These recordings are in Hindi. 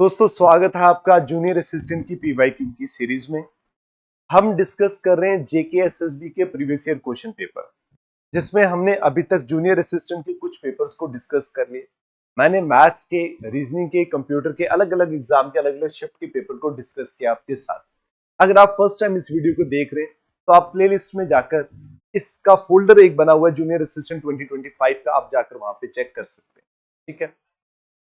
दोस्तों स्वागत है आपका जूनियर असिस्टेंट की पीवाईक्यू की सीरीज में। हम डिस्कस कर रहे हैं जेकेएसएसबी के प्रीवियस ईयर क्वेश्चन पेपर, जिसमें हमने अभी तक जूनियर असिस्टेंट के कुछ पेपर्स को डिस्कस कर लिए। मैंने मैथ्स के, रीजनिंग के, कंप्यूटर के अलग अलग एग्जाम के अलग अलग शिफ्ट के पेपर को डिस्कस किया आपके साथ। अगर आप फर्स्ट टाइम इस वीडियो को देख रहे हैं तो आप प्लेलिस्ट में जाकर इसका फोल्डर एक बना हुआ है जूनियर असिस्टेंट 2025 का, आप जाकर वहां पे चेक कर सकते हैं। ठीक है,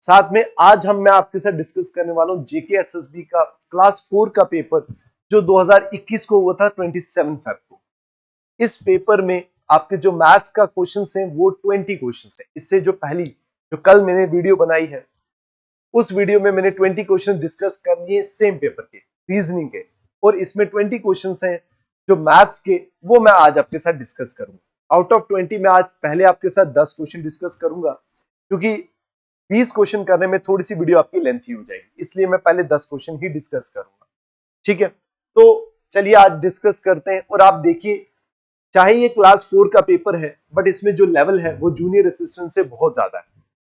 साथ में आज मैं आपके साथ डिस्कस करने वाला हूं जेकेएसएसबी का क्लास 4 का पेपर जो 2021 को हुआ था 27 फेब को। इस पेपर में आपके जो मैथ्स का क्वेश्चंस हैं वो 20 क्वेश्चंस हैं। इससे जो पहली जो कल मैंने वीडियो बनाई है उस वीडियो में मैंने 20 क्वेश्चन डिस्कस कर लिए सेम पेपर के, रीजनिंग के, और इसमें 20 क्वेश्चंस हैं जो मैथ्स के, वो मैं आज आपके साथ डिस्कस करूंगा। आउट ऑफ 20 में आज पहले आपके साथ 10 क्वेश्चन डिस्कस करूंगा, क्योंकि 20 क्वेश्चन करने में थोड़ी सी वीडियो आपकी लेंथी हो जाएगी, इसलिए मैं पहले 10 क्वेश्चन ही डिस्कस करूंगा। ठीक है, तो चलिए आज डिस्कस करते हैं। और आप देखिए, चाहे ये क्लास 4 का पेपर है बट इसमें जो लेवल है वो जूनियर असिस्टेंट से बहुत ज्यादा है।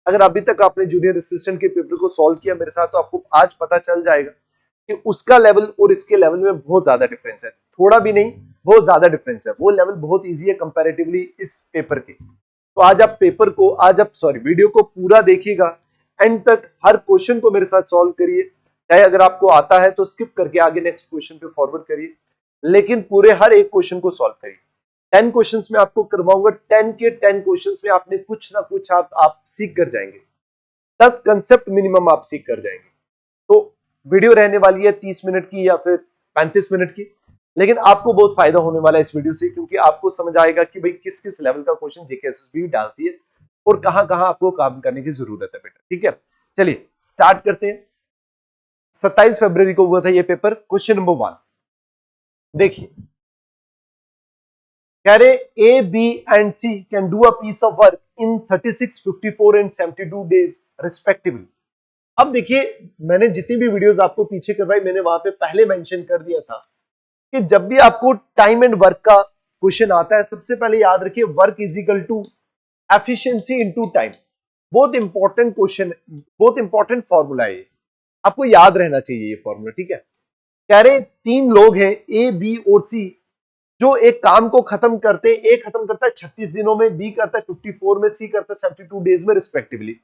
अगर अभी तक आपने जूनियर असिस्टेंट के पेपर को सॉल्व किया मेरे साथ तो आपको आज पता चल जाएगा कि उसका लेवल और इसके लेवल में बहुत ज्यादा डिफरेंस है। थोड़ा भी नहीं, बहुत ज्यादा डिफरेंस है। वो लेवल बहुत ईजी है कंपैरेटिवली इस पेपर के। तो आज आप वीडियो को पूरा देखिएगा, एंड तक हर क्वेश्चन को मेरे साथ सॉल्व करिए। चाहे अगर आपको आता है तो स्किप करके आगे नेक्स्ट क्वेश्चन पे फॉरवर्ड करिए, लेकिन पूरे हर एक क्वेश्चन को सॉल्व करिए। 10 क्वेश्चंस में आपको करवाऊंगा, 10 के 10 क्वेश्चंस में आपने कुछ ना कुछ आप सीख कर जाएंगे। 10 कंसेप्ट मिनिमम आप सीख कर जाएंगे। तो वीडियो रहने वाली है 30 मिनट की या फिर 35 मिनट की, लेकिन आपको बहुत फायदा होने वाला है इस वीडियो से, क्योंकि आपको समझ आएगा कि भाई किस किस लेवल का क्वेश्चन जेकेएसएसबी डालती है और कहां कहां आपको काम करने की जरूरत है बेटा। ठीक है, चलिए स्टार्ट करते हैं। 27 फरवरी को हुआ था ये पेपर। क्वेश्चन नंबर 1 देखिए, कह रहे A, B and C can do a piece of work in 36, 54 and 72 days respectively. अब देखिए, मैंने जितनी भी वीडियोस आपको पीछे करवाई मैंने वहां पे पहले मेंशन कर दिया था कि जब भी आपको टाइम एंड वर्क का क्वेश्चन आता है, सबसे पहले याद रखिए work is equal to efficiency into time. बहुत इंपॉर्टेंट क्वेश्चन, बहुत इंपॉर्टेंट फॉर्मूला है, आपको याद रहना चाहिए ये फॉर्मूला। ठीक है, कह रहे 3 लोग हैं ए, बी और सी, जो एक काम को खत्म करते हैं। ए खत्म करता है 36 दिनों में, बी करता है 54 में, सी करता है 72 डेज में रिस्पेक्टिवली।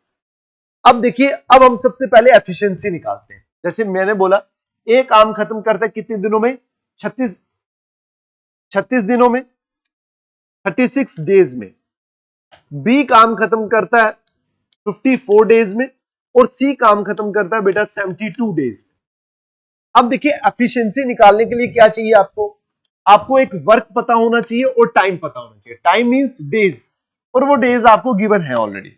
अब देखिए, अब हम सबसे पहले एफिशिएंसी निकालते हैं। जैसे मैंने बोला, ए काम खत्म करता है कितने दिनों में? 36 दिनों में, 36 डेज में। बी काम खत्म करता है 54 डेज में, और सी काम खत्म करता है बेटा 72 डेज में। अब देखिए, एफिशिएंसी निकालने के लिए क्या चाहिए आपको एक वर्क पता होना चाहिए और टाइम पता होना चाहिए। टाइम मींस डेज, और वो डेज आपको गिवन है ऑलरेडी।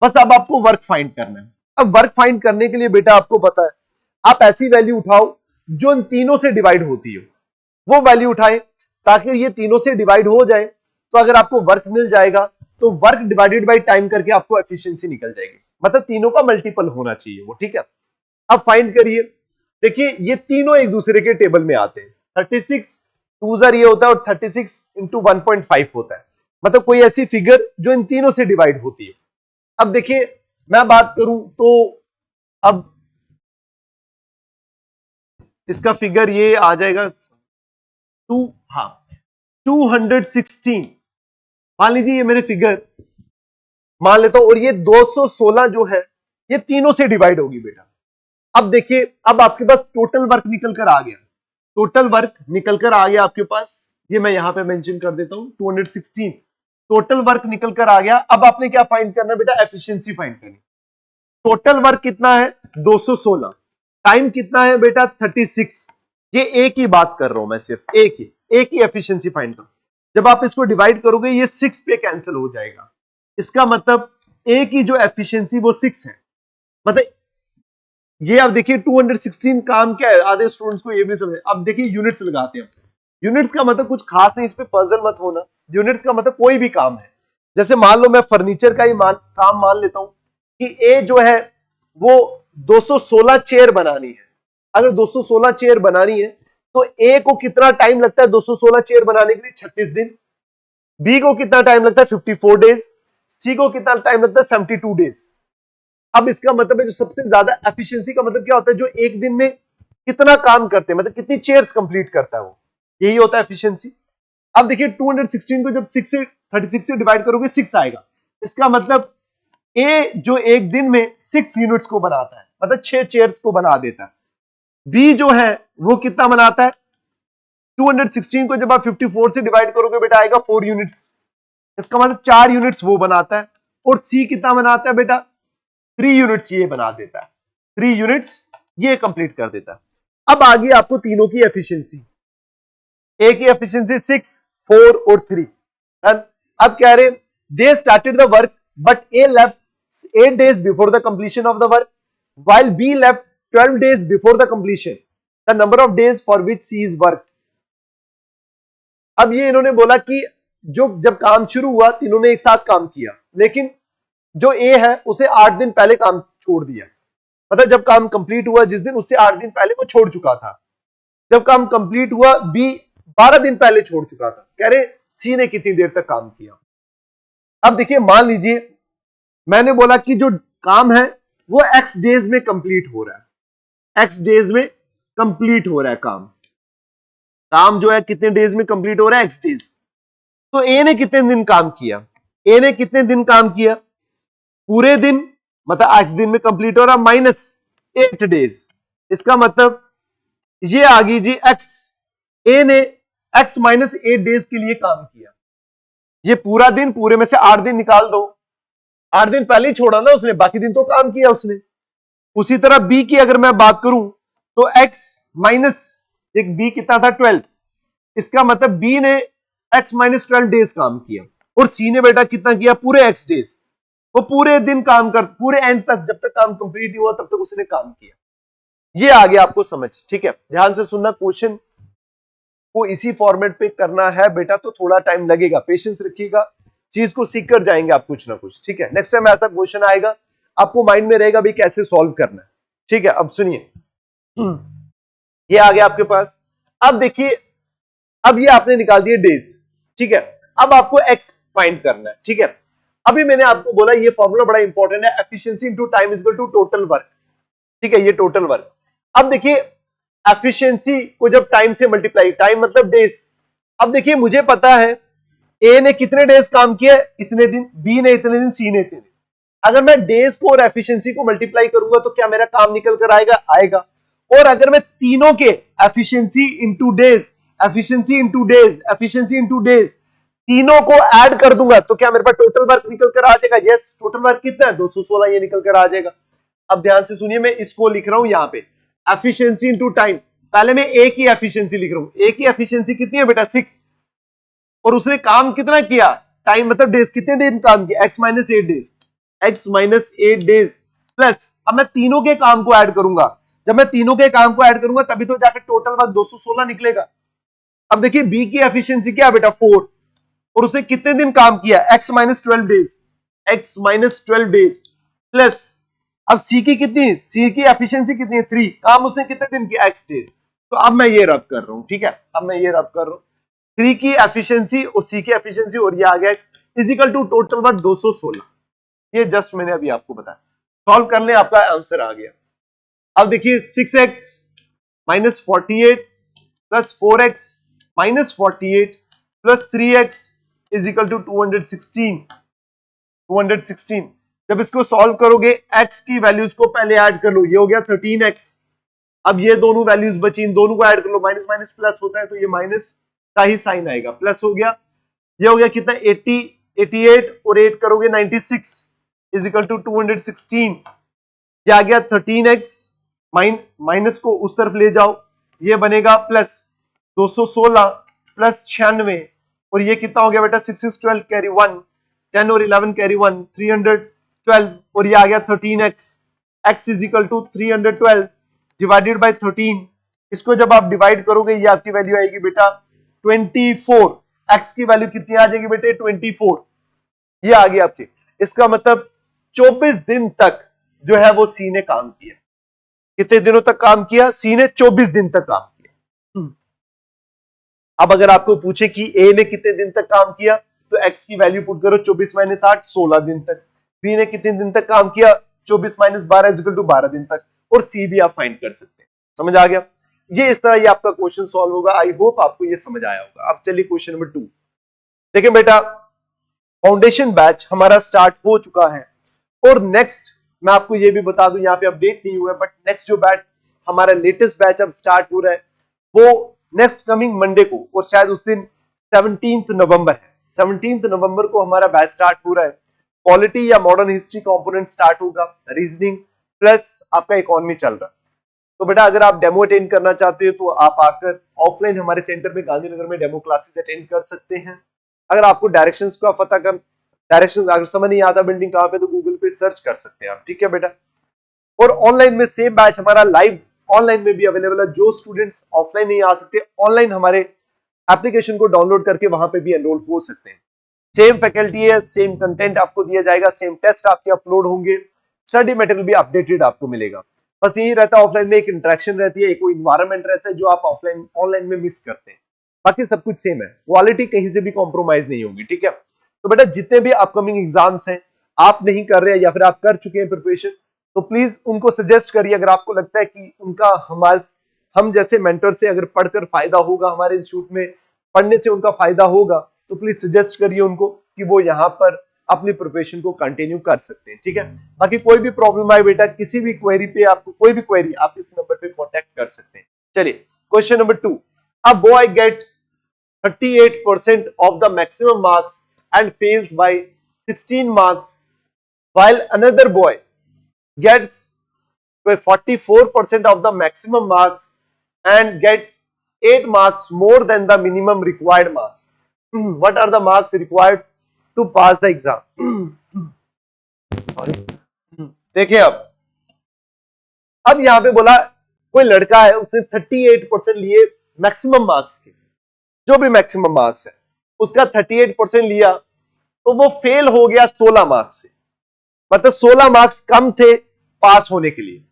बस अब आपको वर्क फाइंड करना है। अब वर्क फाइंड करने के लिए बेटा आपको पता है, आप ऐसी वैल्यू उठाओ जो इन तीनों से डिवाइड होती हो, वो वैल्यू उठाए ताकि ये तीनों से डिवाइड हो जाए। तो अगर आपको वर्क मिल जाएगा तो वर्क डिवाइडेड बाय टाइम करके आपको एफिशिएंसी निकल जाएगी, मतलब तीनों का मल्टीपल होना चाहिए वो। ठीक है, अब फाइंड करिए। देखिए, ये तीनों एक दूसरे के टेबल में आते हैं। 36 2 ये होता है और 36 इंटू 1.5 होता है, मतलब कोई ऐसी फिगर जो इन तीनों से डिवाइड होती है। अब देखिए, मैं बात करूं तो अब इसका फिगर ये आ जाएगा 216। मान लीजिए ये मेरे फिगर मान लेता हूं, और ये 216 जो है ये तीनों से डिवाइड होगी बेटा। अब देखिए, अब आपके पास टोटल वर्क निकल कर आ गया। टोटल वर्क निकल कर आ गया आपके पास, ये मैं यहां पे मेंशन कर देता हूं, 216 टोटल वर्क निकल कर आ गया। अब आपने क्या फाइंड करना है बेटा? एफिशिएंसी फाइंड करनी। टोटल वर्क कितना है? 216। टाइम कितना है बेटा? 36। ये एक ही बात कर रहा हूं मैं, सिर्फ एक ही एफिशिएंसी फाइंड करो। जब आप इसको डिवाइड करोगे ये 6 पे कैंसिल हो जाएगा। इसका मतलब ए की जो एफिशिएंसी वो 6 है। मतलब ये अब देखिए 216 काम क्या है, आधे स्टूडेंट्स को ये भी समझ। अब देखिए यूनिट्स लगाते हैं। यूनिट्स का मतलब कुछ खास नहीं, इस पे पजल मत होना। यूनिट्स का मतलब कोई भी काम है। जैसे मान लो मैं फर्नीचर का ही काम मान लेता हूं कि ए जो है वो 216 चेयर बनानी है। अगर 216 चेयर बनानी है तो ए को कितना टाइम लगता है 216 चेयर बनाने के लिए? 36 दिन। बी को कितना टाइम लगता है? 54 डेज। सी को कितना टाइम लगता है? 72 डेज। अब इसका मतलब है जो सबसे ज्यादा एफिशिएंसी का मतलब क्या होता है, जो एक दिन में कितना काम करते हैं, मतलब कितनी चेयर्स कंप्लीट करता है वो, यही होता है एफिशिएंसी। अब देखिए 216 को जब 6 से 36 से डिवाइड करोगे 6 आएगा। इसका मतलब ए जो एक दिन में 6 यूनिट्स को बनाता है, मतलब 6 चेयर्स को बना देता है। बी जो है वो कितना बनाता है, 216 को जब आप 54 से डिवाइड करोगे बेटा आएगा 4 यूनिट्स। इसका मतलब 4 यूनिट्स वो बनाता है। और सी कितना बनाता है बेटा, 3 यूनिट्स ये बना देता है, 3 यूनिट्स ये कंप्लीट कर देता है। अब आगे आपको तीनों की एफिशिएंसी, ए की एफिशिएंसी 6, 4 और 3। अब कह रहे they started the work but A left 8 days before the completion of the work while B left 12 days before the completion the number of days for which C is worked। अब ये इन्होंने बोला कि जो जब काम शुरू हुआ तीनों ने एक साथ काम किया, लेकिन जो ए है उसे 8 दिन पहले काम छोड़ दिया, मतलब जब काम कंप्लीट हुआ जिस दिन उससे 8 दिन पहले वो छोड़ चुका था। जब काम कंप्लीट हुआ बी 12 दिन पहले छोड़ चुका था। कह रहे सी ने कितनी देर तक काम किया। अब देखिए मान लीजिए मैंने बोला कि जो काम है वो x डेज में कंप्लीट हो रहा है, x डेज में कंप्लीट हो रहा है काम जो है कितने डेज में कंप्लीट हो रहा है, x डेज। तो ए ने कितने दिन काम किया, ए ने कितने दिन काम किया, पूरे दिन, मतलब x दिन में कंप्लीट हो रहा -8 डेज। इसका मतलब ये आ गई जी x, ए ने x -8 डेज के लिए काम किया। ये पूरा दिन, पूरे में से 8 दिन निकाल दो, 8 दिन पहले ही छोड़ा ना उसने, बाकी दिन तो काम किया उसने। उसी तरह बी की अगर मैं बात करूं तो x माइनस एक बी कितना था 12, इसका मतलब बी ने x -12 डेज काम किया। और सी ने बेटा कितना किया, पूरे x डेज, वो पूरे दिन काम कर, पूरे एंड तक जब तक काम कंप्लीट हुआ तब तक उसने काम किया। ये आ गया आपको समझ, ठीक है। ध्यान से सुनना, क्वेश्चन को इसी फॉर्मेट पे करना है बेटा तो थोड़ा टाइम लगेगा, पेशेंस रखिएगा, चीज को सीख कर जाएंगे आप कुछ ना कुछ, ठीक है। नेक्स्ट टाइम ऐसा क्वेश्चन आएगा आपको माइंड में रहेगा भी कैसे सॉल्व करना है, ठीक है। अब सुनिए, ये आ गया आपके पास। अब देखिए, अब ये आपने निकाल दिए डेज, ठीक है। अब आपको एक्स फाइंड करना है, ठीक है। अभी मैंने आपको बोला ये फॉर्मूला बड़ा इंपॉर्टेंट है, efficiency into time is equal to total work, ठीक है, ये टोटल वर्क। अब देखिए एफिशिएंसी को जब टाइम से मल्टीप्लाई, टाइम मतलब डेज। अब देखिए मुझे पता है ए ने कितने डेज काम किया, इतने दिन, बी ने इतने दिन, सी ने इतने दिन। अगर मैं डेज को और एफिशिएंसी को मल्टीप्लाई करूंगा तो क्या मेरा काम निकल कर आएगा, आएगा। और अगर मैं तीनों के efficiency into days, efficiency into days, efficiency into days, तीनों को ऐड कर दूंगा तो क्या मेरे पास टोटल वर्क निकल कर आ जाएगा। यस, टोटल वर्क कितना है 216, ये निकल कर आ जाएगा। अब ध्यान से सुनिए, मैं इसको लिख रहा हूं यहां पे एफिशिएंसी इनटू टाइम। पहले मैं ए की एफिशिएंसी लिख रहा हूं, ए की एफिशिएंसी कितनी है बेटा 6, और उसने काम कितना किया, टाइम मतलब डेज, कितने दिन काम किया, x -8 days, x -8 days plus, अब मैं तीनों के काम को ऐड करूंगा, जब मैं तीनों के काम को ऐड करूंगा तभी तो जाकर टोटल वर्क 216 निकलेगा। अब देखिए बी की एफिशिएंसी क्या है बेटा 4, और उसने कितने दिन काम किया, x -12 days, x -12 days plus, अब सी की कितनी, सी की एफिशिएंसी कितनी है 3, काम उसने कितने दिन किया x डेज। तो अब मैं ये रब कर रहा हूं, ठीक है, अब मैं ये रब कर रहा हूं 3 की एफिशिएंसी और सी की एफिशिएंसी, और ये आ गया is equal to total work 216। ये जस्ट मैंने अभी आपको बताया, सॉल्व करने आपका आंसर आ गया। अब देखिए 6x -48 plus 4x -48 plus 3x is equal to 216। जब इसको सॉल्व करोगे x की वैल्यूज को पहले ऐड कर लो, ये हो गया 13x। अब ये दोनों वैल्यूज बची, इन दोनों को ऐड कर लो, माइनस माइनस प्लस होता है तो ये माइनस का ही साइन आएगा, प्लस हो गया। ये हो गया कितना 80, 88 और 8 करोगे 96 इज इक्वल टू 216। ये आ गया 13x, माइनस को उस तरफ ले जाओ, ये बनेगा प्लस 216 प्लस 96, और ये कितना हो गया बेटा 6 6 12 कैरी 1, 10 और 11 कैरी 1, 312, और ये आ गया 13x, x is equal to 312 divided by 13। इसको जब आप डिवाइड करोगे ये आपकी वैल्यू आएगी बेटा 24। x की वैल्यू कितनी आ जाएगी बेटे 24, ये आ गई आपकी। इसका मतलब 24 दिन तक जो है वो सी ने काम किया। कितने दिनों तक काम किया, सी ने 24 दिन तक काम किया। अब अगर आपको पूछे कि ए ने कितने दिन तक काम किया तो x की वैल्यू पुट करो 24 - 8 16 दिन तक। बी ने कितने दिन तक काम किया 24 माइनस 12 इक्वल टू 12 दिन तक, और सी भी आप फाइंड कर सकते हैं। समझ आ गया? ये इस तरह ये आपका क्वेश्चन सॉल्व होगा। आई होप आपको ये समझ आया होगा। अब चलिए क्वेश्चन नंबर 2 देखिए बेटा, फाउंडेशन बैच हमारा स्टार्ट हो चुका है, और नेक्स्ट मैं आपको ये भी बता दूं, यहाँ पे अपडेट नहीं हुआ है, बट नेक्स्ट जो बैच हमारा लेटेस्ट बैच अब स्टार्ट हो रहा है वो नेक्स्ट कमिंग मंडे को, और शायद उस दिन 17 नवंबर है। 17 नवंबर को हमारा बैच स्टार्ट हो रहा है। पॉलिटी या मॉडर्न हिस्ट्री कंपोनेंट स्टार्ट होगा, रीजनिंग प्लस आपका इकोनॉमी चल रहा है। तो बेटा अगर आप डेमो अटेंड करना चाहते हो तो आप आकर ऑफलाइन हमारे सेंटर में गांधीनगर में डेमो क्लासेस अटेंड कर सकते हैं। अगर आपको डायरेक्शंस का पता कर डायरेक्शंस अगर समझ नहीं आता बिल्डिंग कहाँ पे, तो गूगल पे सर्च कर सकते हैं आप, ठीक है बेटा। और ऑनलाइन में सेम बैच हमारा लाइव ऑनलाइन में भी अवेलेबल है। जो स्टूडेंट्स ऑफलाइन नहीं आ सकते, ऑनलाइन हमारे एप्लीकेशन को डाउनलोड करके वहां पे भी एनरोल हो सकते हैं। सेम फैकल्टी है, सेम कंटेंट आपको दिया जाएगा, सेम टेस्ट आपके अपलोड होंगे, स्टडी मटेरियल भी अपडेटेड आपको मिलेगा। बस यही रहता है, ऑफलाइन में एक इंटरेक्शन रहती है, एक इन्वायरमेंट रहता है जो आप ऑफलाइन ऑनलाइन में मिस करते हैं। बाकी सब कुछ सेम है, क्वालिटी कहीं से भी कॉम्प्रोमाइज नहीं होगी, ठीक है। तो बेटा जितने भी अपकमिंग एग्जाम्स हैं, आप नहीं कर रहे हैं या फिर आप कर चुके हैं प्रिपरेशन, तो प्लीज उनको सजेस्ट करिए। अगर आपको लगता है कि उनका हम जैसे मेंटर से अगर पढ़कर फायदा होगा, हमारे इंस्टीट्यूट में पढ़ने से उनका फायदा होगा, तो प्लीज सजेस्ट करिए उनको कि वो यहाँ पर अपनी प्रिपरेशन को कंटिन्यू कर सकते हैं, ठीक है। बाकी कोई भी प्रॉब्लम आए बेटा, किसी भी क्वेरी पे आपको कोई भी क्वेरी आप इस नंबर पे कांटेक्ट कर सकते हैं। चलिए question number 2, a boy gets 38% of the maximum marks and fails by 16 marks, while another boy gets 44% of the maximum marks and gets 8 marks more than the minimum required marks. What are the marks required to pass the exam? देखिए अब यहां पे बोला कोई लड़का है, उसने 38% लिए मैक्सिमम मार्क्स के, जो भी मैक्सिमम मार्क्स है उसका 38% लिया, तो वो फेल हो गया 16 मार्क्स से। मतलब 16 मार्क्स कम थे पास होने के लिए।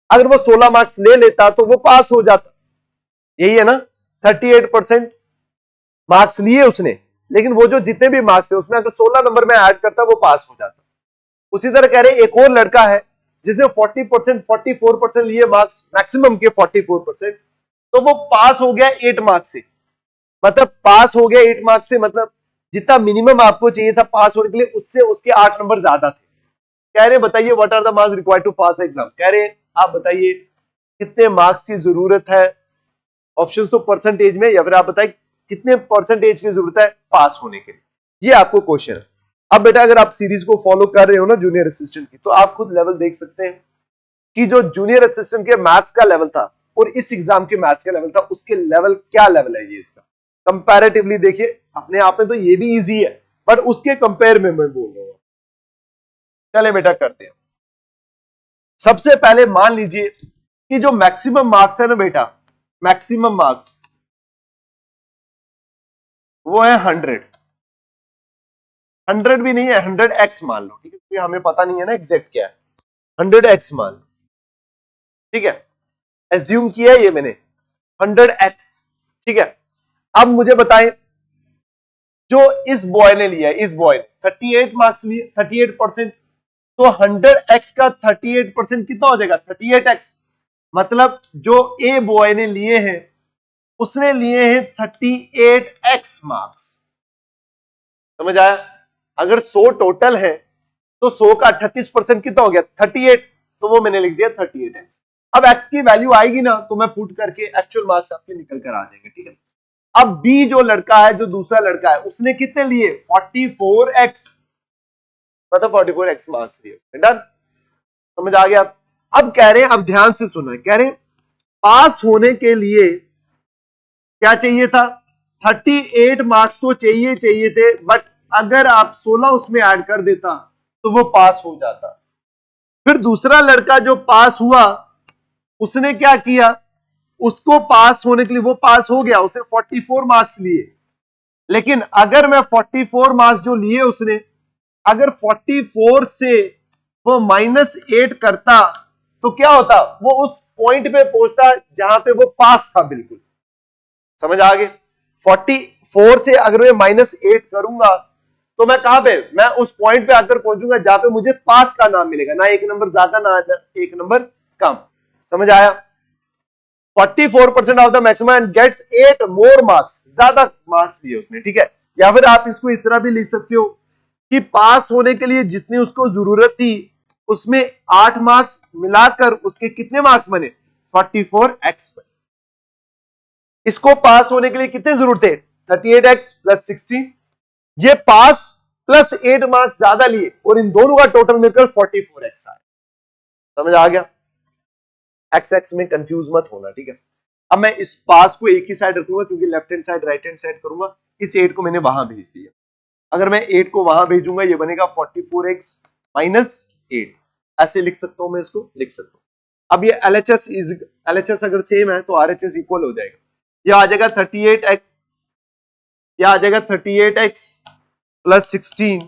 अगर वो 16 मार्क्स ले लेता तो वो पास हो जाता। यही है ना, 38% मार्क्स लिए उसने, लेकिन वो जो जितने भी मार्क्स थे उसमें अगर 16 नंबर में ऐड करता वो पास हो जाता। उसी तरह कह रहे एक और लड़का है जिसने 40% 44% लिए मार्क्स, मैक्सिमम के 44%, तो वो पास हो गया 8 मार्क्स से। मतलब पास हो गया 8 मार्क्स से, मतलब जितना मिनिमम आपको चाहिए था पास होने के लिए, उससे उसके 8 नंबर ज्यादा थे। कह रहे बताइए what are the marks required to pass the exam. कह रहे आप बताइए कितने मार्क्स की जरूरत है, ऑप्शंस तो परसेंटेज में, या फिर आप बताइए कितने परसेंटेज की जरूरत है पास होने के लिए। ये आपको क्वेश्चन है। अब बेटा अगर आप सीरीज को फॉलो कर रहे हो ना जूनियर असिस्टेंट की, तो आप खुद लेवल देख सकते हैं कि जो जूनियर असिस्टेंट के मैथ्स का लेवल था और इस एग्जाम के मैथ्स का लेवल था, उसके लेवल क्या लेवल है ये इसका कंपैरेटिवली देखिए। अपने आप में तो ये भी इजी है, बट उसके कंपेयर में मैं बोल रहा हूं। चले बेटा करते हैं। सबसे पहले मान लीजिए कि जो मैक्सिमम मार्क्स है ना बेटा, मैक्सिमम मार्क्स वो है 100 भी नहीं है, 100x मान लो, ठीक है, क्योंकि हमें पता नहीं है ना एग्जैक्ट क्या है। 100x मान लो, ठीक है, एज्यूम किया है ये मैंने 100x, ठीक है। अब मुझे बताएं जो इस बॉय ने लिया है, इस बॉय ने 38 मार्क्स लिए, 38%, तो 100x का 38% कितना हो जाएगा 38x। मतलब जो ए बॉय ने लिए हैं उसने लिए हैं 38x मार्क्स। समझ आया? अगर 100 टोटल है तो 100 का 38% कितना हो गया 38, तो वो मैंने लिख दिया 38x। अब x की वैल्यू आएगी ना तो मैं पुट करके एक्चुअल मार्क्स आपके निकल कर आ जाएंगे, ठीक है। अब बी जो लड़का है, जो दूसरा लड़का है, उसने कितने लिए 44x, मतलब 44x मार्क्स लिए उसने। डन, समझ आ गया? अब कह रहे हैं, अब ध्यान से सुना, कह रहे हैं पास होने के लिए क्या चाहिए था 38 मार्क्स तो चाहिए थे, बट अगर आप 16 उसमें ऐड कर देता तो वो पास हो जाता। फिर दूसरा लड़का जो पास हुआ उसने क्या किया, उसको पास होने के लिए वो पास हो गया, उसे 44 मार्क्स लिए। लेकिन अगर मैं 44 मार्क्स जो लिए उसने, अगर 44 से वो -8 करता तो क्या होता, वो उस पॉइंट पे पहुंचता जहां पे वो पास था बिल्कुल। समझ आ गए? 44 से अगर मैं -8 करूंगा तो मैं कहां पे, मैं उस पॉइंट पे आकर पहुंचूंगा जहां पे मुझे पास का नाम मिलेगा, ना एक नंबर ज्यादा ना एक नंबर कम। समझ आया? 44% of the maximum and gets 8 more marks, ज्यादा मार्क्स लिए उसने, ठीक है। या फिर आप इसको इस तरह भी लिख सकते हो कि पास होने के लिए जितनी उसको जरूरत थी उसमें 8 मार्क्स मिलाकर उसके कितने मार्क्स बने, 44x बने। इसको पास होने के लिए कितने जरूरत थे, 38x प्लस 16। ये पास प्लस 8 मार्क्स ज्यादा लिए और इन दोनों का टोटल मिलकर 44x आया। समझ आ गया? एक्स एक्स में कंफ्यूज मत होना, ठीक है। अब मैं इस पास को एक ही साइड रखूंगा क्योंकि left hand side right hand side करूंगा। इस 8 को मैंने वहां भेज दिया। अगर मैं 8 को वहां भेजूंगा ये बनेगा 44x माइनस 8, ऐसे लिख सकता हूं, मैं इसको लिख सकता हूं। अब ये LHS अगर सेम है तो RHS इक्वल हो जाएगा। ये आ जाएगा 38x, ये आ जाएगा 38x plus 16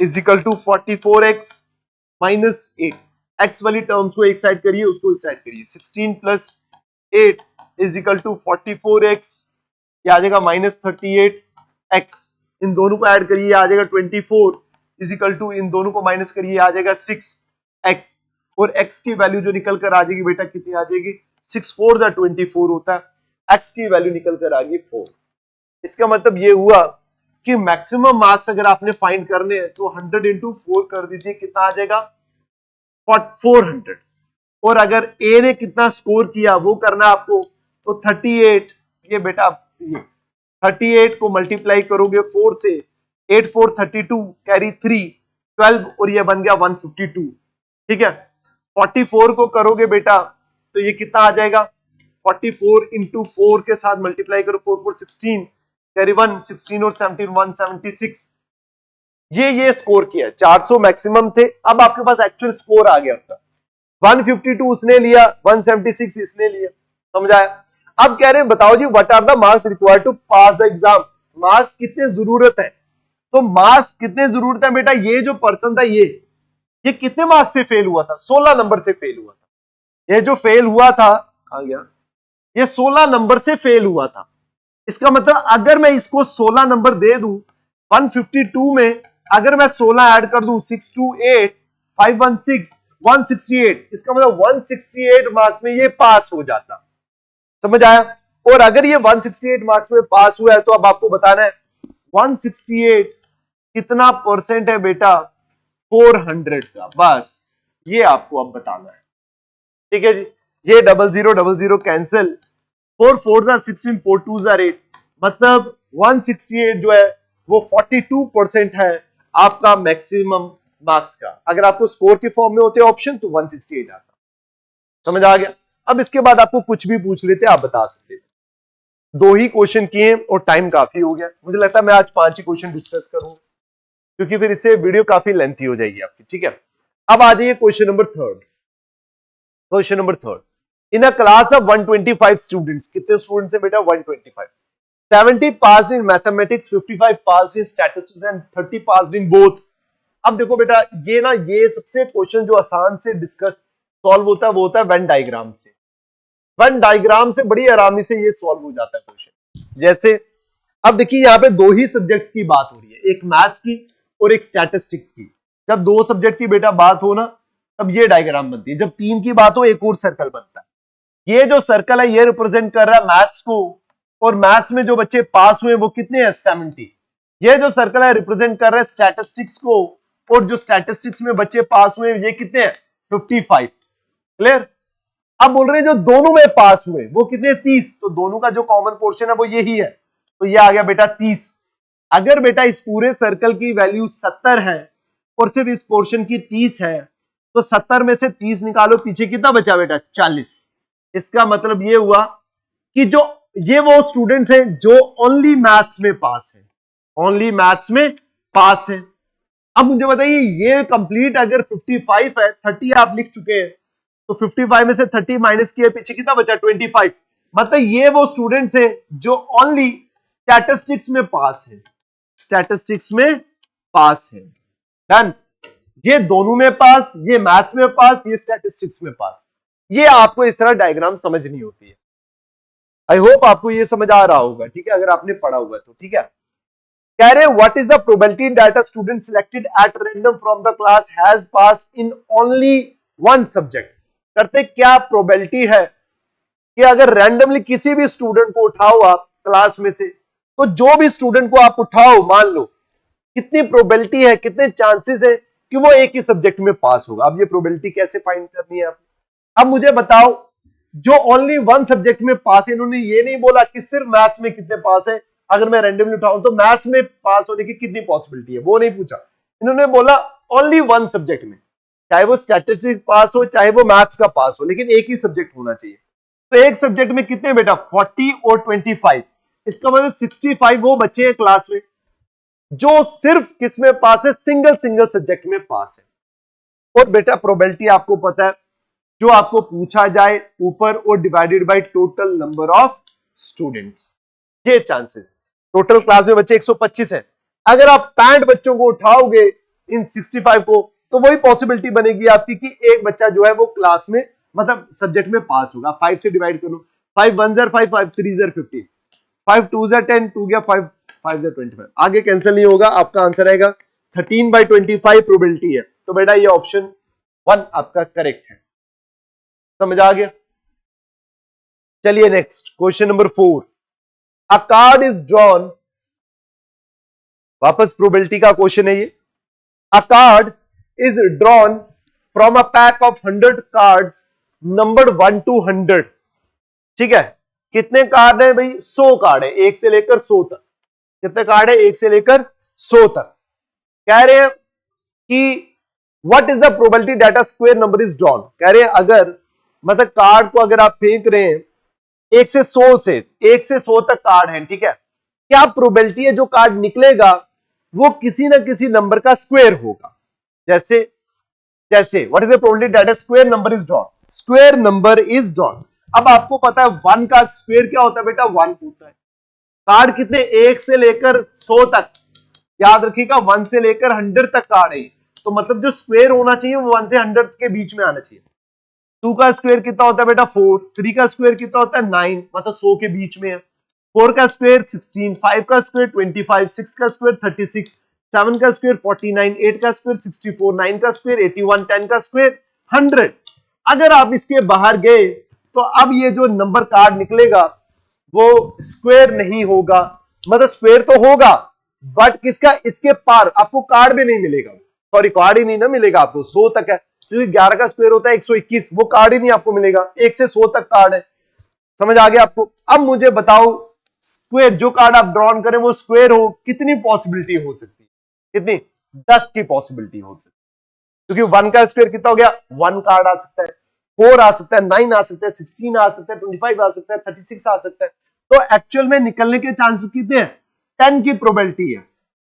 is equal to 44x minus 8। X वाली टर्म्स को एक साइड करिए, उसको इस साइड करिए। 16 plus 8 is equal to 44x, ये आ जाएगा माइनस 38x। इन दोनों को ऐड करिए, आ जाएगा 24 इज इक्वल टू, इन दोनों को माइनस करिए, आ जाएगा 6x। और x की वैल्यू जो निकल कर आ जाएगी बेटा कितनी आ जाएगी, 6 4 जा 24 होता है, x की वैल्यू निकल कर आ गई 4। इसका मतलब ये हुआ कि मैक्सिमम मार्क्स अगर आपने फाइंड करने हैं तो 100 इंटू 4 कर दीजिए, कितना आ जाएगा 400। और अगर ए ने कितना स्कोर किया वो करना आपको, तो 38, ये बेटा ये 38 को मल्टीप्लाई करोगे 4 से, 8 4 32 कैरी 3 12 और ये बन गया 152, ठीक है। 44 को करोगे बेटा तो ये कितना आ जाएगा, 44 इंटू 4 के साथ मल्टीप्लाई करो, 4 4 16 कैरी 1 16 और 17 176। ये स्कोर किया, 400 मैक्सिमम थे। अब आपके पास एक्चुअल स्कोर आ गया आपका, 152 उसने लिया, 176 इसने लिया। समझ आया? अब कह रहे हैं बताओ जी what are the marks required to pass the exam, marks कितने जरूरत है। तो मार्क्स कितने जरूरत है बेटा, ये जो पर्सन था ये कितने मार्क्स से फेल हुआ था, 16 नंबर से फेल हुआ था। ये जो फेल हुआ था आ गया, ये 16 नंबर से फेल हुआ था। इसका मतलब अगर मैं इसको 16 नंबर दे दूं, 152 में अगर मैं 16 ऐड कर दूं, 628 516 168, इसका मतलब 168 मार्क्स में ये पास हो जाता। समझ आया? और अगर ये 168 मार्क्स में पास हुआ है तो अब आपको बताना है 168 कितना परसेंट है बेटा, 400 का, बस ये आपको अब बताना है, ठीक है जी। ये 0000 कैंसिल, 4 4 16 4 2 8, मतलब 168 जो है वो 42% है आपका मैक्सिमम मार्क्स का। अगर आपको स्कोर के फॉर्म में होते ऑप्शन तो 168 आता। समझ आ गया? अब इसके बाद आपको कुछ भी पूछ लेते आप बता सकते थे। 2 ही क्वेश्चन किए और टाइम काफी हो गया, मुझे लगता है मैं आज 5 ही क्वेश्चन डिस्कस करूंगा क्योंकि फिर इससे वीडियो काफी लेंथी हो जाएगी आपकी, ठीक है। अब आ जाइए question number 3। Question number 3, in a class of 125 students, कितने स्टूडेंट्स है बेटा, 125, 70 passed in mathematics, 55 passed in statistics and 30 passed in both। अब देखो बेटा ये सबसे क्वेश्चन जो आसान से डिस्कस सॉल्व होता है वो होता है वेन डायग्राम से। वेन डायग्राम से बड़ी आरामी से ये सॉल्व हो जाता है क्वेश्चन। जैसे अब देखिए यहाँ पे 2 ही सब्जेक्ट्स की बात हो रही है, एक मैथ्स की और एक स्टैटिस्टिक्स की। जब 2 सब्जेक्ट की बेटा बात हो ना तब ये डायग्राम बनती है, जब 3 की बात हो एक और सर्कल बनता है। ये जो सर्कल है ये रिप्रेजेंट कर रहा है मैथ्स को, और मैथ्स में जो बच्चे पास हुए वो कितने हैं, 70। ये जो सर्कल है रिप्रेजेंट कर रहा है स्टैटिस्टिक्स को, और जो स्टैटिस्टिक्स में बच्चे पास हुए ये कितने हैं, 55। क्लियर? अब बोल रहे हैं जो दोनों में पास हुए वो कितने, 30। तो दोनों का जो कॉमन पोर्शन है वो यही है, तो ये आ गया बेटा 30। अगर बेटा इस पूरे सर्कल की वैल्यू 70 है और सिर्फ इस पोर्शन की 30 है, तो 70 में से 30 निकालो, पीछे कितना बचा बेटा, 40। इसका मतलब ये हुआ कि जो ये वो स्टूडेंट्स हैं जो ओनली मैथ्स में पास है, ओनली मैथ्स में पास है। अब मुझे बताइए ये कंप्लीट अगर 55 है, 30 आप लिख चुके हैं, तो 55 में से 30 माइनस किए, पीछे कितना बचा, 25। मतलब ये वो स्टूडेंट्स हैं जो ओनली स्टैटिस्टिक्स में पास है, स्टैटिस्टिक्स में पास है। डन? ये दोनों में पास, ये मैथ्स में पास, ये स्टैटिस्टिक्स में पास। ये आपको इस तरह डायग्राम समझनी होती है। आई होप आपको ये समझ आ रहा होगा, ठीक है, अगर आपने पढ़ा हुआ है तो, ठीक है। कह रहे what is the probability that a student selected at random from the class has passed in only one subject. करते क्या प्रोबेबिलिटी है कि अगर रैंडमली किसी भी स्टूडेंट को उठाओ आप क्लास में से, तो जो भी स्टूडेंट को आप उठाओ, मान लो कितनी प्रोबेबिलिटी है, कितने चांसेस है कि वो एक ही सब्जेक्ट में पास होगा। अब ये प्रोबेबिलिटी कैसे फाइंड करनी है आपने? अब मुझे बताओ, जो ओनली वन सब्जेक्ट में पास है, इन्होंने ये नहीं बोला कि सिर्फ मैथ्स में कितने पास है, अगर मैं रैंडमली उठाऊं तो मैथ्स में पास होने की कितनी पॉसिबिलिटी है, वो नहीं पूछा। इन्होंने बोला ओनली वन सब्जेक्ट में, चाहे वो स्टैटिस्टिक्स पास हो चाहे वो मैथ्स का पास हो, लेकिन एक ही सब्जेक्ट होना चाहिए। तो एक सब्जेक्ट में कितने बेटा, 40 और 25, इसका मतलब 65 वो बच्चे हैं क्लास में जो सिर्फ किसमें पास है, सिंगल सब्जेक्ट में पास है। और बेटा प्रोबेबिलिटी आपको पता है, जो आपको पूछा जाए ऊपर और divided by total number of students, ये चांसेस। टोटल क्लास में बच्चे 125 हैं, अगर आप 65 बच्चों को उठाओगे इन 65 को, तो वही पॉसिबिलिटी बनेगी आपकी कि एक बच्चा जो है वो क्लास में मतलब सब्जेक्ट में पास होगा। 5 से डिवाइड करो, 5 1 ज़र 5, 5 3 ज़र 15, 5 2 ज़र 10, 2 गया 5, 5 ज़र 25, आगे कैंसिल नहीं होगा, आपका आंसर आएगा 13/25 प्रोबेबिलिटी है। तो बेटा ये ऑप्शन 1 आपका करेक्ट है। समझ आ गया? चलिए next question number 4। A card is drawn, वापस प्रोबेबिलिटी का क्वेश्चन है ये। अ card is drawn from a pack of 100 cards numbered 1 to 100। ठीक है, कितने कार्ड है भाई, 100 कार्ड है, 1 से लेकर 100 तक। कितने कार्ड है, 1 से लेकर 100 तक। कह रहे हैं कि what is the probability that a square number is drawn. कह रहे हैं अगर मतलब कार्ड को अगर आप फेंक रहे हैं 1 से 100 तक कार्ड है, ठीक है, क्या प्रोबेबिलिटी है जो कार्ड निकलेगा वो किसी ना किसी नंबर का स्क्वायर होगा। जैसे what is the probability that a square number is drawn, square number is drawn. अब आपको पता है 1 का स्क्वायर क्या होता है बेटा, 1 होता है। कार्ड कितने, 1 से लेकर 100 तक, याद रखिएगा 1 से लेकर 100 तक कार्ड है, तो मतलब जो स्क्वायर होना चाहिए वो 1 से 100 के बीच में आना चाहिए। 2 का स्क्वायर कितना होता है बेटा 4, 3 का स्क्वायर कितना होता है 9, मतलब 100 के बीच में है। 4 का स्क्वायर 16, 5 का स्क्वायर 25, 6 का स्क्वायर 36, 7 का स्क्वायर 49, 8 का स्क्वायर 64, 9 का स्क्वायर 81, 10 का स्क्वायर 100। अगर आप इसके बाहर गए तो अब ये जो नंबर कार्ड निकलेगा वो स्क्वायर नहीं होगा, मतलब स्क्वायर तो होगा बट किसका, इसके पार आपको कार्ड भी नहीं मिलेगा, सॉरी कार्ड ही नहीं ना मिलेगा आपको, 100 तक है, क्योंकि 11 का स्क्वायर होता है 121, वो कार्ड ही नहीं आपको मिलेगा। 1 से 100 तक कार्ड है, समझ आ गया आपको? अब मुझे बताओ स्क्वायर जो कार्ड आप ड्रॉन करें वो स्क्वायर हो, कितनी पॉसिबिलिटी हो सकती है, कितनी, 10 की पॉसिबिलिटी हो सकती है, क्योंकि 1 का स्क्वायर कितना हो गया, 1 कार्ड आ सकता है, 4 आ सकता है, 9 आ सकता है, 16 आ सकता है, 25 आ सकता है, 36 आ सकता है। तो एक्चुअल में निकलने के चांसेस कितने हैं, 10 की प्रोबेबिलिटी है।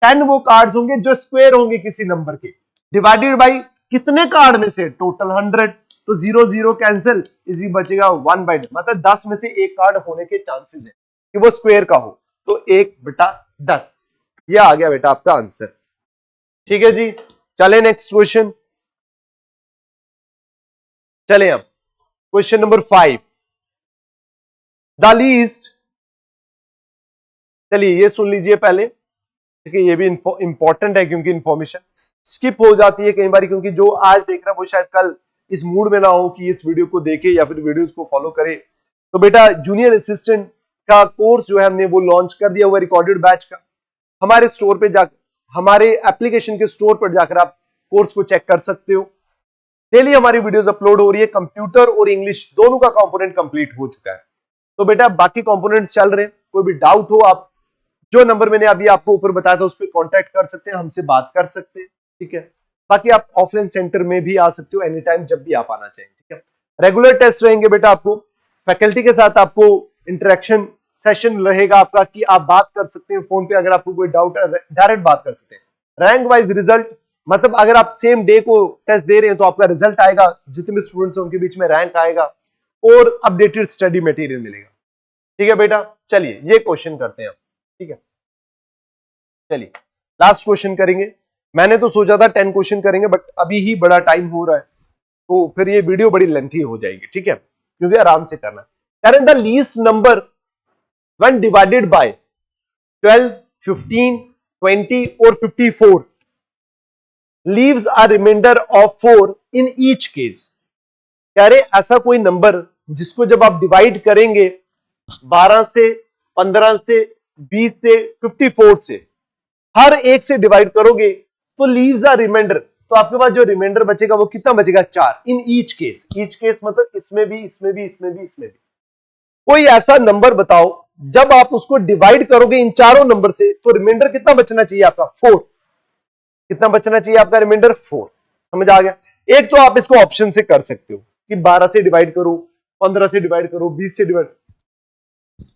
10 वो कार्ड्स होंगे जो स्क्वायर होंगे किसी नंबर के, डिवाइडेड बाई कितने कार्ड में से, टोटल 100, तो 0 0 कैंसिल, इसी बचेगा 1/10, मतलब 10 में से एक कार्ड होने के चांसेस है कि वो स्क्वायर का हो, तो 1/10, ये आ गया बेटा आपका आंसर। ठीक है जी, चले नेक्स्ट क्वेश्चन। चले अब क्वेश्चन नंबर 5, द लीस्ट, चलिए ये सुन लीजिए पहले, ठीक है, ये भी इंपॉर्टेंट है क्योंकि इंफॉर्मेशन स्किप हो जाती है कई बार, क्योंकि जो आज देख रहा है वो शायद कल इस मूड में ना हो कि इस वीडियो को देखे या फिर वीडियोस को फॉलो करे। तो बेटा जूनियर असिस्टेंट का कोर्स जो है हमने वो लॉन्च कर दिया हुआ, रिकॉर्डेड बैच का। हमारे स्टोर पे जाकर, हमारे एप्लीकेशन के स्टोर पर जाकर आप कोर्स को चेक कर सकते हो। डेली हमारी वीडियोस अपलोड हो रही है, कंप्यूटर और इंग्लिश दोनों का कंपोनेंट कंप्लीट हो चुका है। तो बेटा बाकी कंपोनेंट्स चल रहे हैं, कोई भी डाउट हो आप जो नंबर मैंने अभी आपको ऊपर बताया था उस पर कॉन्टैक्ट कर सकते हैं, हमसे बात कर सकते हैं, ठीक है। बाकी आप ऑफलाइन सेंटर में भी आ सकते हो एनी टाइम, जब भी आप आना चाहें, ठीक है। रेगुलर टेस्ट रहेंगे बेटा, आपको फैकल्टी के साथ आपको इंटरेक्शन सेशन रहेगा आपका, कि आप बात कर सकते हैं फोन पे, अगर आपको कोई डाउट है डायरेक्ट बात कर सकते हैं। रैंक वाइज रिजल्ट, मतलब अगर आप सेम डे को टेस्ट दे रहे हैं तो आपका रिजल्ट आएगा, जितने भी स्टूडेंट्स हैं उनके बीच में रैंक आएगा और अपडेटेड स्टडी मटेरियल मिलेगा, ठीक है बेटा। चलिए ये क्वेश्चन करते हैं, ठीक है। चलिए लास्ट क्वेश्चन करेंगे, मैंने तो सोचा था 10 क्वेश्चन करेंगे बट अभी ही बड़ा टाइम हो रहा है तो फिर ये वीडियो बड़ी लेंथी हो जाएगी, ठीक है, क्योंकि आराम से करना है। The least number when divided by 12, 15, 20 और 54 leaves a remainder of 4 in each case. कह रहे ऐसा कोई नंबर जिसको जब आप डिवाइड करेंगे 12 से, 15 से, 20 से, 54 से, हर एक से डिवाइड करोगे तो लीव्स अ रिमाइंडर, तो आपके पास जो रिमाइंडर बचेगा वो कितना बचेगा? 4 in each case. Each case मतलब इसमें भी, इसमें भी, इसमें भी, इसमें भी। कोई ऐसा नंबर बताओ जब आप उसको डिवाइड करोगे इन चारों नंबर से तो रिमाइंडर कितना बचना चाहिए आपका? 4। कितना बचना चाहिए आपका रिमाइंडर? 4। समझ आ गया? एक तो आप इसको ऑप्शन से कर सकते हो कि 12 से डिवाइड करो, 15 से डिवाइड करो, 20 से डिवाइड,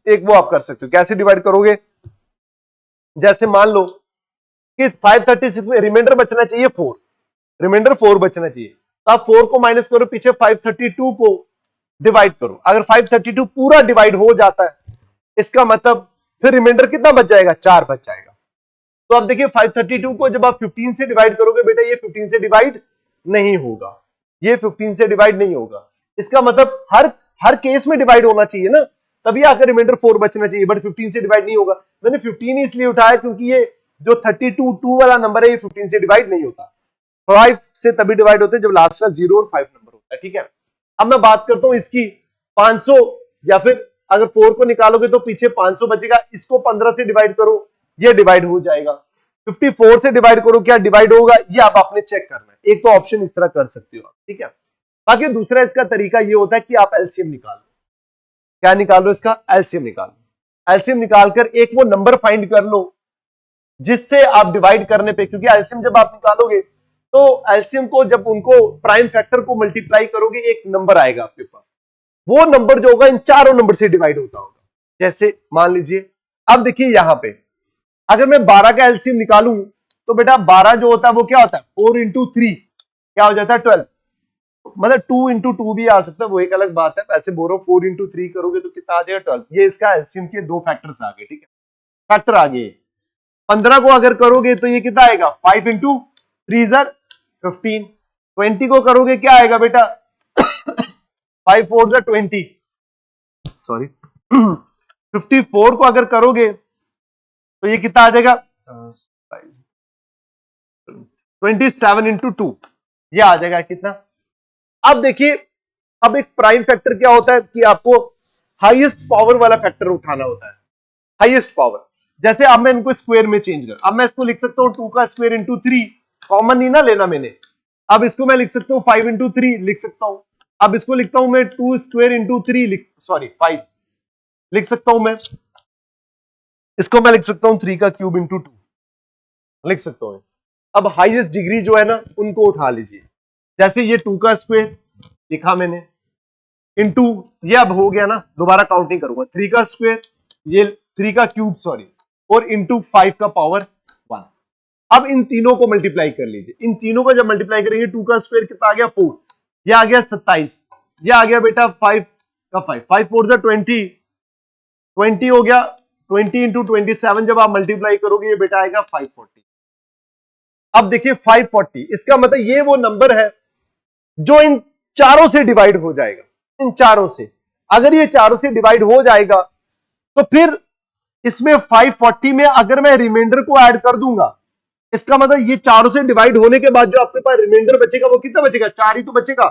एक वो आप कर सकते हो। कैसे डिवाइड करोगे? जैसे मान लो कि 536 में रिमाइंडर बचना चाहिए 4, रिमाइंडर 4 बचना चाहिए, तो आप 4 को माइनस करो, पीछे 532 को डिवाइड करो। अगर 532 पूरा डिवाइड हो जाता है इसका मतलब फिर रिमाइंडर कितना बच जाएगा? 4 बच जाएगा। तो अब देखिए 532 को जब आप 15 से डिवाइड करोगे बेटा, ये 15 से डिवाइड नहीं होगा, ये 15 से डिवाइड नहीं होगा। इसका मतलब हर केस में डिवाइड होना चाहिए ना, तभी आकर रिमाइंडर 4 बचना चाहिए, बट 15 से डिवाइड नहीं होगा। मैंने 15 इसलिए उठाया क्योंकि ये जो 32 वाला नंबर है ये 15 से डिवाइड नहीं होता। 5 से तभी डिवाइड होते हैं जब लास्ट का 0 और 5 नंबर होता है। ठीक है, अब मैं बात करता हूं इसकी 500, या फिर अगर 4 को निकालोगे तो पीछे 500 बचेगा, इसको 15 से डिवाइड करो, ये डिवाइड हो जाएगा। 54 से डिवाइड करो, क्या डिवाइड होगा? ये आप आपने चेक करना है। एक तो ऑप्शन इस तरह कर सकते हो आप। ठीक है, बाकी दूसरा इसका तरीका ये होता है कि आप एलसीएम निकालो। क्या निकालो? इसका एलसीएम निकालो। एलसीएम निकालकर एक वो नंबर फाइंड कर लो जिससे आप डिवाइड करने पे, क्योंकि एलसीएम जब आप निकालोगे तो एलसीएम को जब उनको प्राइम फैक्टर को मल्टीप्लाई करोगे एक नंबर आएगा आपके पास, वो नंबर जो होगा इन चारों नंबर से डिवाइड होता होगा। जैसे मान लीजिए, अब देखिए यहां पे अगर मैं 12 का एलसीएम निकालूं तो बेटा 12 जो होता है वो क्या होता है? 4 इंटू 3 क्या हो जाता है? 12। मतलब 2 इंटू 2 भी आ सकता है, वो एक अलग बात है। ऐसे बोलो 4 इंटू 3 करोगे तो कितना आ जाएगा? 12। ये इसका एलसीएम के दो फैक्टर्स आ गए। ठीक है, फैक्टर आ गए। 15 को अगर करोगे तो ये कितना आएगा? 5 इंटू 3 जार 15। 20 को करोगे क्या आएगा बेटा? 5 4 जार 20, सॉरी 54 को अगर करोगे तो ये कितना आ जाएगा? 27 इंटू 2, ये आ जाएगा कितना? अब देखिए, अब एक प्राइम फैक्टर क्या होता है कि आपको हाईएस्ट पावर वाला फैक्टर उठाना होता है, हाईएस्ट पावर। जैसे अब मैं इनको स्क्वायर में चेंज कर, अब मैं इसको लिख सकता हूं 2 का स्क्वायर इंटू 3, कॉमन नहीं ना लेना मैंने। अब इसको मैं लिख सकता हूं 5 इंटू 3 लिख सकता हूं। अब इसको लिखता हूं मैं 2 स्क्वायर इंटू 3 सॉरी 5 लिख सकता हूं मैं। इसको मैं लिख सकता हूं 3 का क्यूब इंटू 2 लिख सकता हूं। अब हाईएस्ट डिग्री जो है ना उनको उठा लीजिए। जैसे ये 2 का स्क्वायर लिखा मैंने, इंटू ये अब हो गया ना, दोबारा काउंट नहीं करूंगा। 3 का स्क्वायर, ये 3 का क्यूब सॉरी, और इंटू 5 का पावर 1। अब इन तीनों को मल्टीप्लाई कर लीजिए। इन तीनों को जब मल्टीप्लाई करेंगे 2 का स्क्वायर कितना आ गया? 4, ये आ गया 27, ये आ गया बेटा 5 का 5, 5 4 जा 20, 20 हो गया। 20 इंटू 27 जब आप मल्टीप्लाई करोगे ये बेटा आएगा 540। अब देखिए 540, इसका मतलब ये वो नंबर है जो इन चारों से डिवाइड हो जाएगा। इन चारों से, अगर ये चारों से डिवाइड हो जाएगा तो फिर इसमें 540 में अगर मैं रिमाइंडर को ऐड कर दूंगा, इसका मतलब ये चारों से डिवाइड होने के बाद जो आपके पास रिमाइंडर बचेगा वो कितना बचेगा? 4 ही तो बचेगा।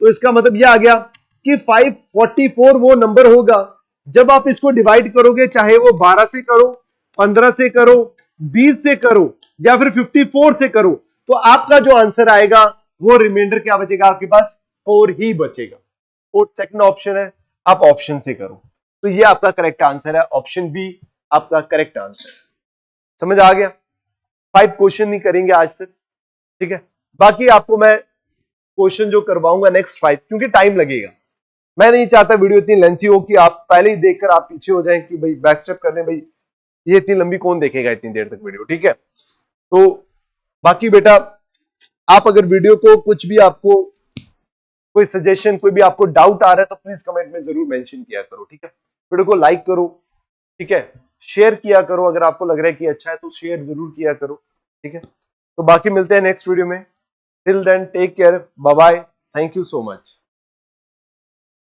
तो इसका मतलब ये आ गया कि 544 वो नंबर होगा जब आप इसको डिवाइड करोगे, चाहे वो 12 से करो, 15 से करो, 20 से करो या फिर 54 से करो, तो आपका जो आंसर आएगा वो रिमाइंडर क्या बचेगा आपके पास? 4 ही बचेगा। और सेकंड ऑप्शन है आप ऑप्शन से करो, तो ये आपका करेक्ट आंसर है। ऑप्शन बी आपका करेक्ट आंसर। समझ आ गया? 5 क्वेश्चन नहीं करेंगे आज तक, ठीक है। बाकी आपको मैं क्वेश्चन जो करवाऊंगा नेक्स्ट 5, क्योंकि टाइम लगेगा। मैं नहीं चाहता वीडियो इतनी लेंथी हो कि आप पहले ही देखकर आप पीछे हो जाएं कि भाई बैक स्टेप करने, भाई ये इतनी लंबी कौन देखेगा इतनी देर तक वीडियो, ठीक है। तो बाकी बेटा आप अगर वीडियो को कुछ भी आपको कोई सजेशन, कोई भी आपको डाउट आ रहा है तो प्लीज कमेंट में जरूर मेंशन किया करो, ठीक है। वीडियो को लाइक करो, ठीक है, शेयर किया करो, अगर आपको लग रहा है कि अच्छा है तो शेयर जरूर किया करो, ठीक है। तो बाकी मिलते हैं नेक्स्ट वीडियो में। Till then take care, bye bye, thank you so much.